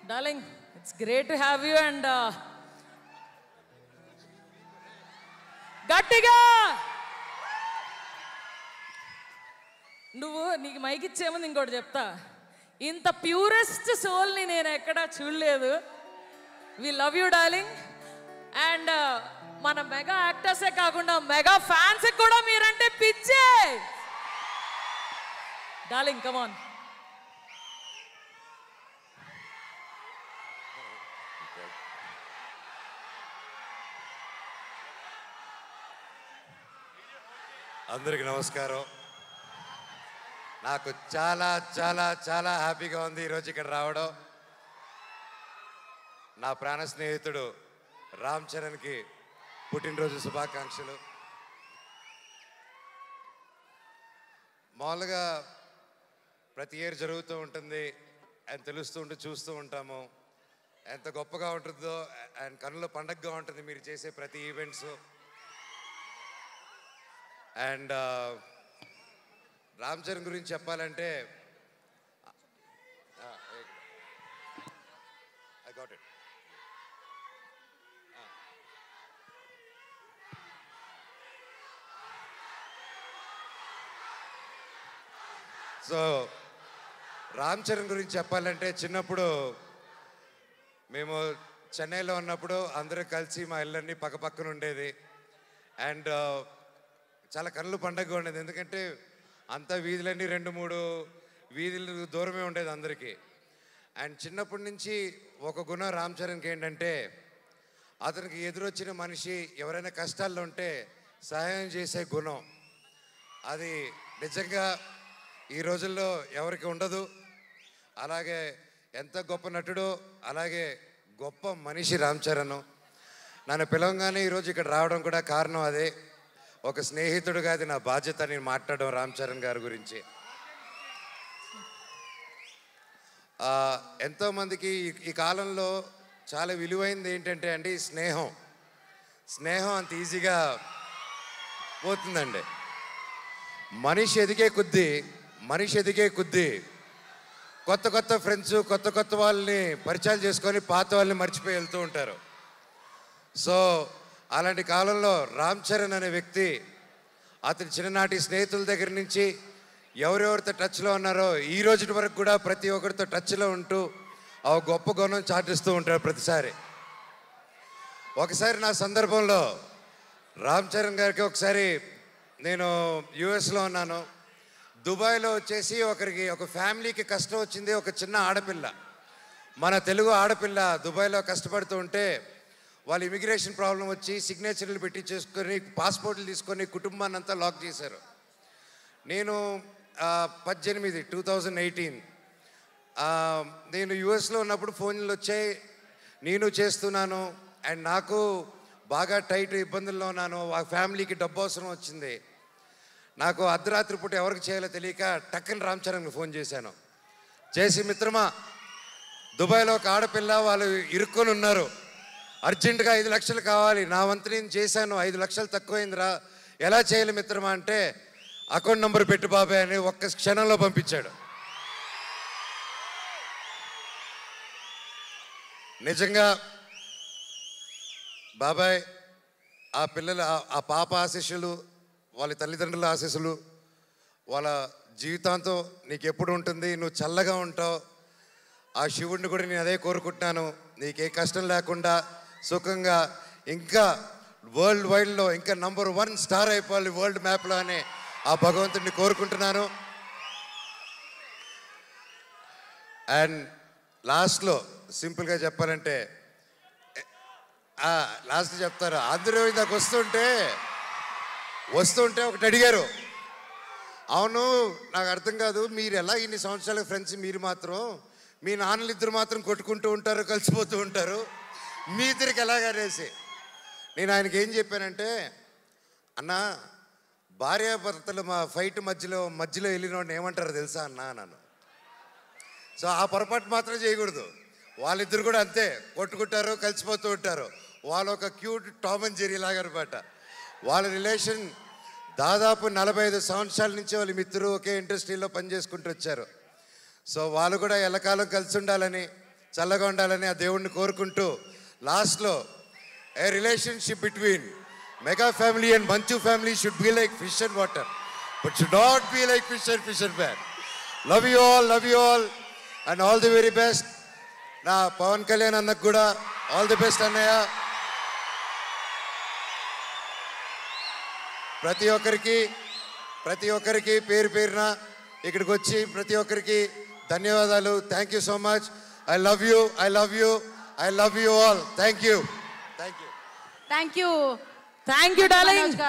Darling, it's great to have you and గట్టిగా నువ్వు నీకు మైక్ ఇచ్చేముంది ఇంకోటి చెప్తా. ఇంత ప్యూరెస్ట్ సోల్ని నేను ఎక్కడా చూడలేదు. We love you darling. And మన మెగా యాక్టర్సే కాకుండా మెగా ఫ్యాన్స్ కూడా మీరంటే పిచ్చే. Darling come on. అందరికి నమస్కారం. నాకు చాలా చాలా చాలా హ్యాపీగా ఉంది ఈరోజు ఇక్కడ రావడం. నా ప్రాణ స్నేహితుడు రామ్ చరణ్కి పుట్టినరోజు శుభాకాంక్షలు. మామూలుగా ప్రతి ఇయర్ జరుగుతూ ఉంటుంది అండ్ తెలుస్తూ ఉంటూ చూస్తూ ఉంటాము ఎంత గొప్పగా ఉంటుందో అండ్ కన్నుల పండగగా ఉంటుంది మీరు చేసే ప్రతి ఈవెంట్స్. అండ్ రామ్ చరణ్ గురించి చెప్పాలంటే I got it. So Ram Charan గురించి చెప్పాలంటే చిన్నప్పుడు మేము చెన్నైలో ఉన్నప్పుడు అందరూ కలిసి మా ఇళ్ళన్నీ పక్కపక్కన ఉండేది. అండ్ చాలా కళ్ళు పండగగా ఉండేది ఎందుకంటే అంతా వీధులన్నీ 2-3 వీధులు దూరమే ఉండేది అందరికీ. అండ్ చిన్నప్పటి నుంచి ఒక గుణం రామ్ చరణ్కి ఏంటంటే అతనికి ఎదురొచ్చిన మనిషి ఎవరైనా కష్టాల్లో ఉంటే సహాయం చేసే గుణం. అది నిజంగా ఈ రోజుల్లో ఎవరికి ఉండదు. అలాగే ఎంత గొప్ప నటుడో అలాగే గొప్ప మనిషి రామ్ చరణ్. నన్ను పిలవగానే ఈరోజు ఇక్కడ రావడం కూడా కారణం అదే. ఒక స్నేహితుడుగా అది నా బాధ్యత నేను మాట్లాడడం రామ్ చరణ్ గారి గురించి. ఎంతోమందికి ఈ కాలంలో చాలా విలువైనది ఏంటంటే అండి స్నేహం. స్నేహం అంత ఈజీగా పోతుందండి. మనిషి ఎదిగే కొద్దీ కొత్త కొత్త ఫ్రెండ్స్ కొత్త కొత్త వాళ్ళని పరిచయాలు చేసుకొని పాత వాళ్ళని మర్చిపోయి వెళ్తూ ఉంటారు. సో అలాంటి కాలంలో రామ్ చరణ్ అనే వ్యక్తి అతని చిన్ననాటి స్నేహితుల దగ్గర నుంచి ఎవరెవరితో టచ్లో ఉన్నారో ఈ రోజు వరకు కూడా ప్రతి ఒక్కరితో టచ్లో ఉంటూ ఆ గొప్ప గుణం చాటిస్తూ ఉంటాడు ప్రతిసారి. ఒకసారి నా సందర్భంలో రామ్ చరణ్ గారికి ఒకసారి నేను యుఎస్లో ఉన్నాను. దుబాయ్లో వచ్చేసి ఒక ఫ్యామిలీకి కష్టం వచ్చింది. ఒక చిన్న ఆడపిల్ల మన తెలుగు ఆడపిల్ల దుబాయ్లో కష్టపడుతూ ఉంటే వాళ్ళు ఇమిగ్రేషన్ ప్రాబ్లం వచ్చి సిగ్నేచర్లు పెట్టి చేసుకొని పాస్పోర్ట్లు తీసుకొని కుటుంబాన్ని అంతా లాక్ చేశారు. నేను 2018 నేను యుఎస్లో ఉన్నప్పుడు ఫోన్లు వచ్చాయి. నేను చేస్తున్నాను అండ్ నాకు బాగా టైట్ ఇబ్బందుల్లో ఉన్నాను. ఆ ఫ్యామిలీకి డబ్బు అవసరం వచ్చింది. నాకు అర్ధరాత్రి పూట ఎవరికి చేయాలో తెలియక టక్కని రామ్ చరణ్కి ఫోన్ చేశాను. చేసి మిత్రమా దుబాయ్లో ఒక ఆడపిల్ల వాళ్ళు ఇరుక్కొని ఉన్నారు, అర్జెంటుగా 5 లక్షలు కావాలి. నా వంతు నేను చేశాను, 5 లక్షలు తక్కువైందిరా, ఎలా చేయాలి మిత్రమా అంటే అకౌంట్ నెంబర్ పెట్టు బాబాయ్ అని ఒక్క క్షణంలో పంపించాడు. నిజంగా బాబాయ్ ఆ పిల్లల ఆ పాప ఆశీస్సులు వాళ్ళ తల్లిదండ్రుల ఆశీస్సులు వాళ్ళ జీవితాంతం నీకు ఎప్పుడు ఉంటుంది, నువ్వు చల్లగా ఉంటావు. ఆ శివుడిని కూడా నేను అదే కోరుకుంటున్నాను, నీకే కష్టం లేకుండా సుఖంగా ఇంకా వరల్డ్ వైడ్లో ఇంకా నంబర్ 1 స్టార్ అయిపోవాలి వరల్డ్ మ్యాప్లో అని ఆ భగవంతుడిని కోరుకుంటున్నాను. అండ్ లాస్ట్లో సింపుల్గా చెప్పాలంటే లాస్ట్ చెప్తారు. అందరూ ఇందాక వస్తుంటే ఒకటి అడిగారు, అవును నాకు అర్థం కాదు మీరు ఎలా ఇన్ని సంవత్సరాల ఫ్రెండ్స్ మీరు మాత్రం మీ నాన్నలు ఇద్దరు మాత్రం కొట్టుకుంటూ ఉంటారు కలిసిపోతూ ఉంటారు మీ ఇద్దరికి ఎలాగనేసి నేను ఆయనకి ఏం చెప్పానంటే అన్న భార్యాభర్తలు మా ఫైట్ మధ్యలో వెళ్ళినోడిని ఏమంటారు తెలుసా అన్న నన్ను. సో ఆ పొరపాటు మాత్రం చేయకూడదు. వాళ్ళిద్దరు కూడా అంతే కొట్టుకుంటారు కలిసిపోతూ ఉంటారు. వాళ్ళు ఒక క్యూట్ టామ్ అండ్ జెర్రీ లాగా అనమాట. వాళ్ళ రిలేషన్ దాదాపు 45 సంవత్సరాల నుంచి వాళ్ళ మిత్రులు ఒకే ఇండస్ట్రీలో పనిచేసుకుంటూ వచ్చారు. సో వాళ్ళు కూడా ఎల్లకాలం కలిసి ఉండాలని, చల్లగా ఉండాలని ఆ దేవుణ్ణి కోరుకుంటూ లాస్ట్లో a relationship between mega family and Manchu family should be like fish and water, but should not be like fish and man. Love you all and all the very best. నా పవన్ కళ్యాణ్ అన్నకు కూడా ఆల్ ది బెస్ట్ అన్నయ్య. ప్రతి ఒక్కరికి పేరు పేరున ఇక్కడికి వచ్చి ప్రతి ఒక్కరికి ధన్యవాదాలు. Thank you so much. I love you all. Thank you darling.